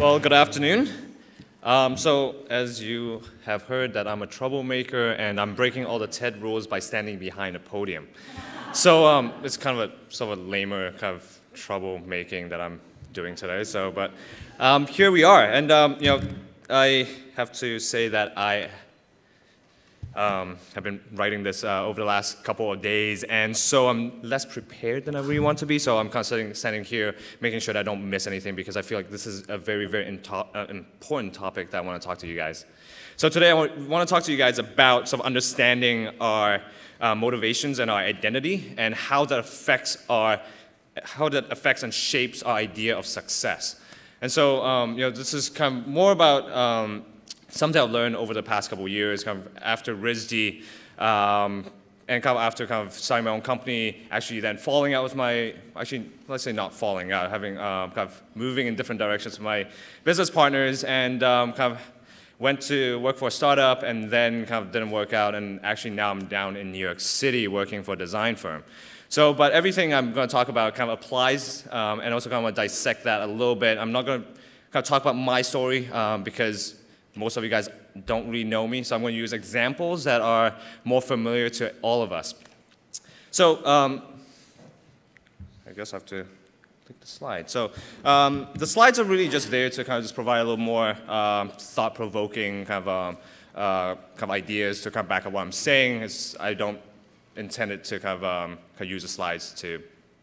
Well, good afternoon. So as you have heard that I'm a troublemaker and I'm breaking all the TED rules by standing behind a podium. So it's kind of a sort of a lamer kind of troublemaking that I'm doing today. So, but here we are, and I have to say that I have been writing this over the last couple of days, and so I'm less prepared than I really want to be, so I'm kind of standing here making sure that I don't miss anything, because I feel like this is a very, very important topic that I want to talk to you guys. So today I want to talk to you guys about sort of understanding our motivations and our identity, and how that affects and shapes our idea of success. And so this is kind of more about something I've learned over the past couple of years, kind of after RISD, and kind of after kind of starting my own company, actually then falling out with let's say not falling out, having kind of moving in different directions with my business partners, and kind of went to work for a startup, and then kind of didn't work out, and actually now I'm down in New York City working for a design firm. So, but everything I'm going to talk about kind of applies, and also kind of want to dissect that a little bit. I'm not going to kind of talk about my story, because most of you guys don't really know me, so I'm going to use examples that are more familiar to all of us. So I guess I have to click the slide. So the slides are really just there to kind of just provide a little more thought-provoking kind of ideas to kind of back up what I'm saying. I don't intend it to kind of use the slides to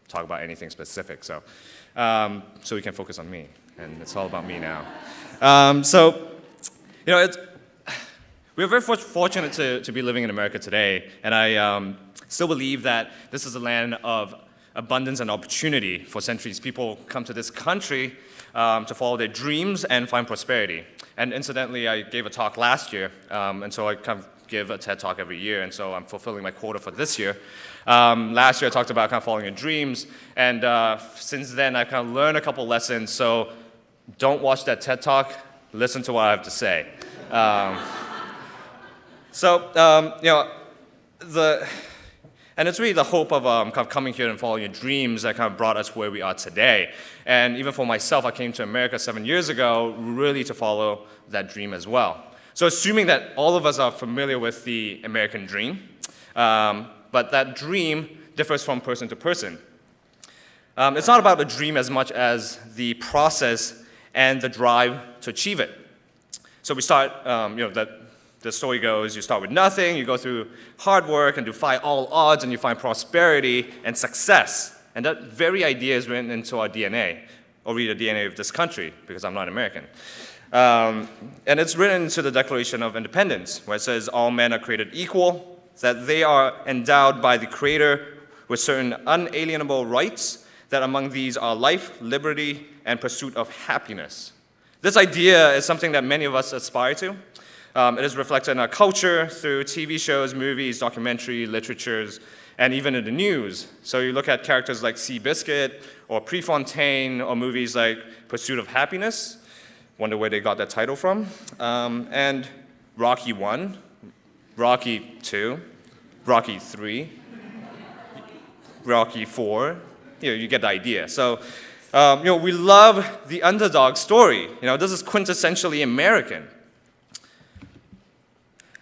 talk about anything specific. So we can focus on me, and it's all about me now. We're very fortunate to be living in America today, and I still believe that this is a land of abundance and opportunity. For centuries, people come to this country to follow their dreams and find prosperity. And incidentally, I gave a talk last year, and so I kind of give a TED talk every year, and so I'm fulfilling my quota for this year. Last year, I talked about kind of following your dreams, and since then, I've kind of learned a couple lessons. So don't watch that TED talk. Listen to what I have to say. And it's really the hope of kind of coming here and following your dreams that kind of brought us where we are today. And even for myself, I came to America 7 years ago really to follow that dream as well. So assuming that all of us are familiar with the American dream, but that dream differs from person to person. It's not about the dream as much as the process and the drive to achieve it. So we start, the story goes, you start with nothing, you go through hard work and defy all odds, and you find prosperity and success. And that very idea is written into our DNA, or really the DNA of this country, because I'm not American. And it's written into the Declaration of Independence, where it says all men are created equal, that they are endowed by the Creator with certain unalienable rights, that among these are life, liberty, and pursuit of happiness. This idea is something that many of us aspire to. It is reflected in our culture through TV shows, movies, documentary, literatures, and even in the news. So you look at characters like Seabiscuit or Prefontaine, or movies like Pursuit of Happiness. Wonder where they got that title from. And Rocky 1, Rocky 2, Rocky 3, Rocky 4. You get the idea. So, we love the underdog story. This is quintessentially American.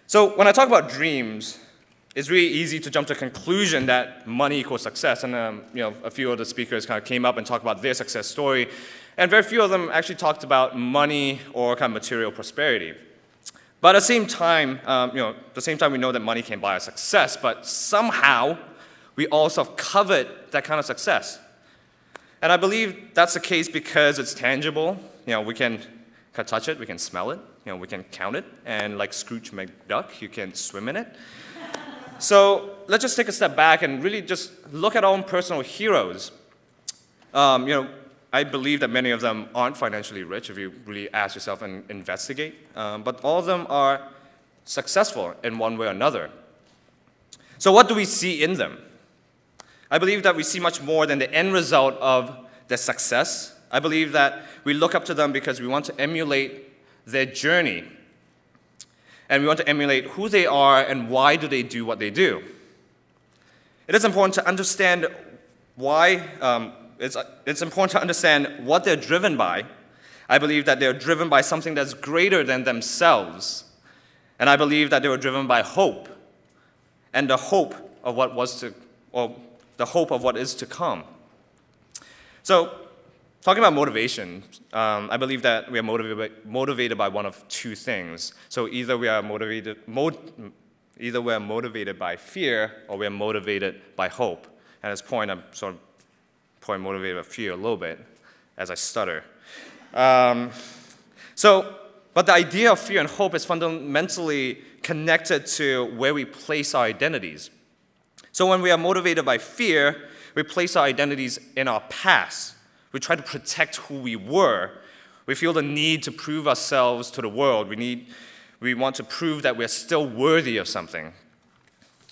So when I talk about dreams, it's really easy to jump to the conclusion that money equals success. And a few of the speakers kind of came up and talked about their success story, and very few of them actually talked about money or kind of material prosperity. But at the same time, we know that money can buy us success, but somehow we also covet that kind of success. And I believe that's the case because it's tangible. We can touch it, we can smell it, we can count it, and like Scrooge McDuck, you can swim in it. So let's just take a step back and really just look at our own personal heroes. I believe that many of them aren't financially rich if you really ask yourself and investigate, but all of them are successful in one way or another. So what do we see in them? I believe that we see much more than the end result of their success. I believe that we look up to them because we want to emulate their journey. And we want to emulate who they are and why do they do what they do. It is important to understand why, it's important to understand what they're driven by, I believe that they're driven by something that's greater than themselves. And I believe that they were driven by hope, and the hope of what was to, or the hope of what is to come. So, talking about motivation, I believe that we are motivated by one of two things. So either we are motivated by fear, or we are motivated by hope. At this point, I'm sort of probably motivated by fear a little bit as I stutter. But the idea of fear and hope is fundamentally connected to where we place our identities. So when we are motivated by fear, we place our identities in our past. We try to protect who we were. We feel the need to prove ourselves to the world. We want to prove that we're still worthy of something.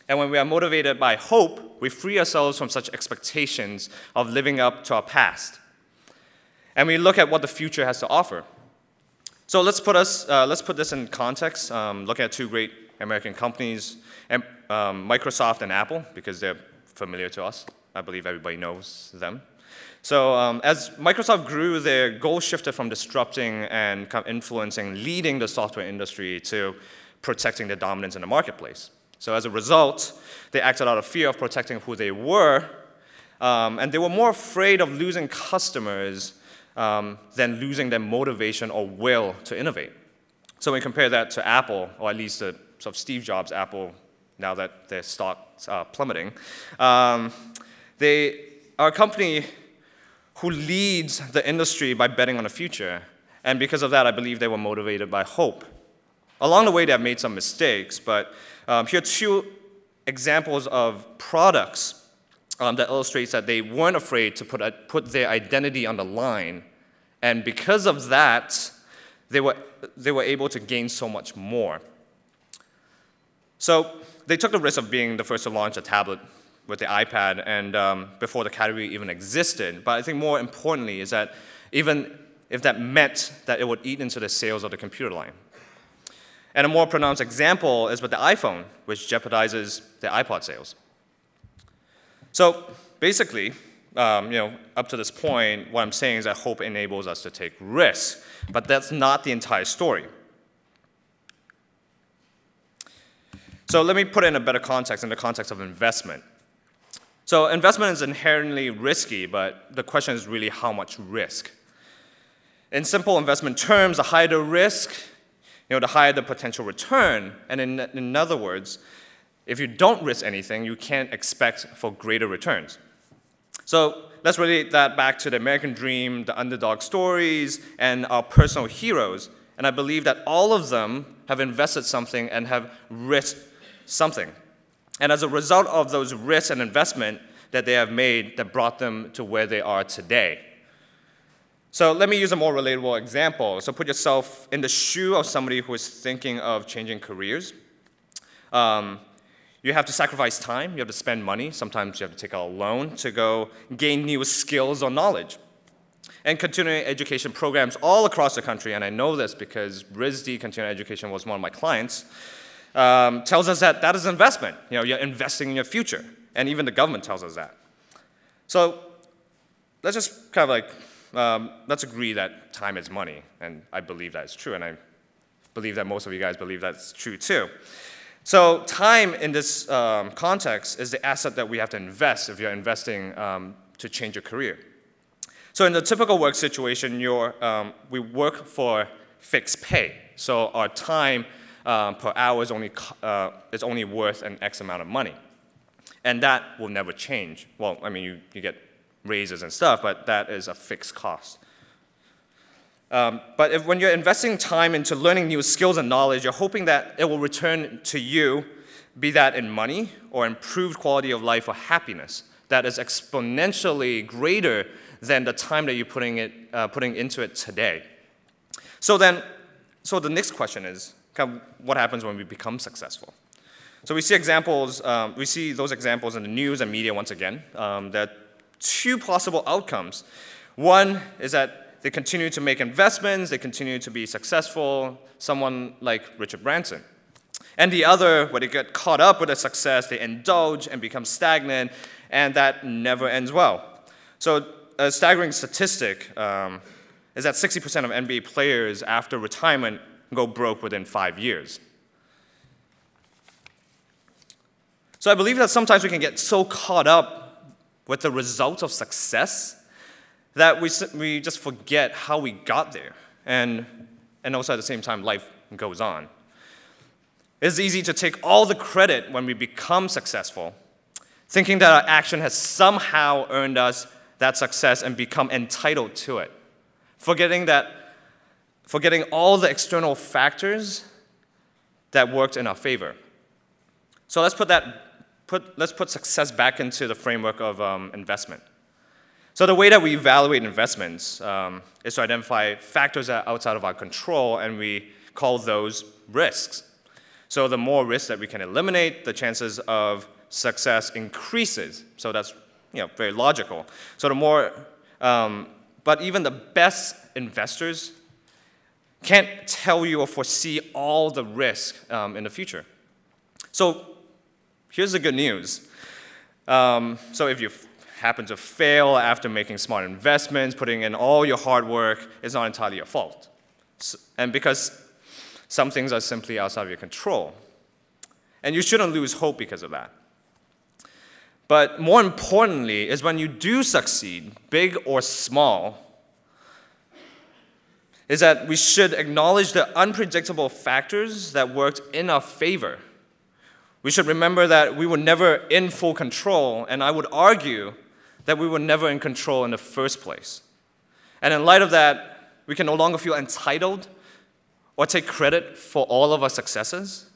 And when we are motivated by hope, we free ourselves from such expectations of living up to our past. And we look at what the future has to offer. So let's put this in context, looking at two great American companies, Microsoft and Apple, because they're familiar to us. I believe everybody knows them. So as Microsoft grew, their goal shifted from disrupting and kind of influencing, leading the software industry to protecting their dominance in the marketplace. So as a result, they acted out of fear of protecting who they were, and they were more afraid of losing customers than losing their motivation or will to innovate. So when we compare that to Apple, or at least the sort of Steve Jobs' Apple, now that their stocks are plummeting, they are a company who leads the industry by betting on the future. And because of that, I believe they were motivated by hope. Along the way, they have made some mistakes, but here are two examples of products that illustrates that they weren't afraid to put their identity on the line. And because of that, they were able to gain so much more. So they took the risk of being the first to launch a tablet with the iPad, and before the category even existed. But I think more importantly is that even if that meant that it would eat into the sales of the computer line. And a more pronounced example is with the iPhone, which jeopardizes the iPod sales. So basically, up to this point, what I'm saying is that hope enables us to take risks, but that's not the entire story. So let me put it in a better context, in the context of investment. So investment is inherently risky, but the question is really how much risk. In simple investment terms, the higher the risk, the higher the potential return. And in other words, if you don't risk anything, you can't expect for greater returns. So let's relate that back to the American dream, the underdog stories, and our personal heroes. And I believe that all of them have invested something and have risked something. And as a result of those risks and investment that they have made that brought them to where they are today. So let me use a more relatable example. So put yourself in the shoe of somebody who is thinking of changing careers. You have to sacrifice time, you have to spend money, sometimes you have to take out a loan to go gain new skills or knowledge. And continuing education programs all across the country, and I know this because RISD Continuing Education was one of my clients, tells us that that is investment. You're investing in your future, and even the government tells us that. So let's just kind of let's agree that time is money, and I believe that is true, and I believe that most of you guys believe that's true too. So time in this context is the asset that we have to invest if you're investing to change your career. So in the typical work situation, we work for fixed pay. So our time per hour is only worth an X amount of money. And that will never change. Well, I mean, you get raises and stuff, but that is a fixed cost. But when you're investing time into learning new skills and knowledge, you're hoping that it will return to you, be that in money or improved quality of life or happiness, that is exponentially greater than the time that you're putting into it today. So the next question is, what happens when we become successful? So we see those examples in the news and media once again. There are two possible outcomes. One is that they continue to make investments, they continue to be successful, someone like Richard Branson. And the other, where they get caught up with the success, they indulge and become stagnant, and that never ends well. So a staggering statistic is that 60% of NBA players after retirement go broke within 5 years. So I believe that sometimes we can get so caught up with the results of success that we just forget how we got there. And also at the same time, life goes on. It's easy to take all the credit when we become successful, thinking that our action has somehow earned us that success and become entitled to it, forgetting all the external factors that worked in our favor. So let's put success back into the framework of investment. So the way that we evaluate investments is to identify factors that are outside of our control, and we call those risks. So the more risks that we can eliminate, the chances of success increases. So that's very logical. So the more, but even the best investors can't tell you or foresee all the risk in the future. So here's the good news. So if you happen to fail after making smart investments, putting in all your hard work, it's not entirely your fault. And because some things are simply outside of your control. And you shouldn't lose hope because of that. But more importantly is when you do succeed, big or small, is that we should acknowledge the unpredictable factors that worked in our favor. We should remember that we were never in full control, and I would argue that we were never in control in the first place. And in light of that, we can no longer feel entitled or take credit for all of our successes,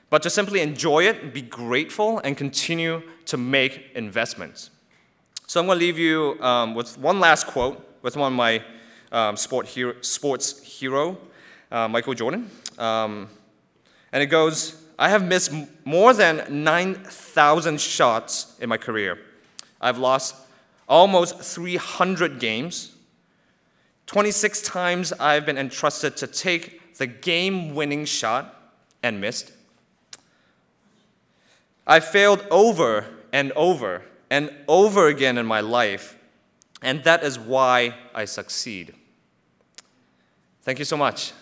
but to simply enjoy it, be grateful, and continue to make investments. So I'm going to leave you with one last quote with one of my sports hero, Michael Jordan. And it goes, "I have missed more than 9,000 shots in my career. I've lost almost 300 games. 26 times I've been entrusted to take the game-winning shot and missed. I failed over and over and over again in my life, and that is why I succeed." Thank you so much.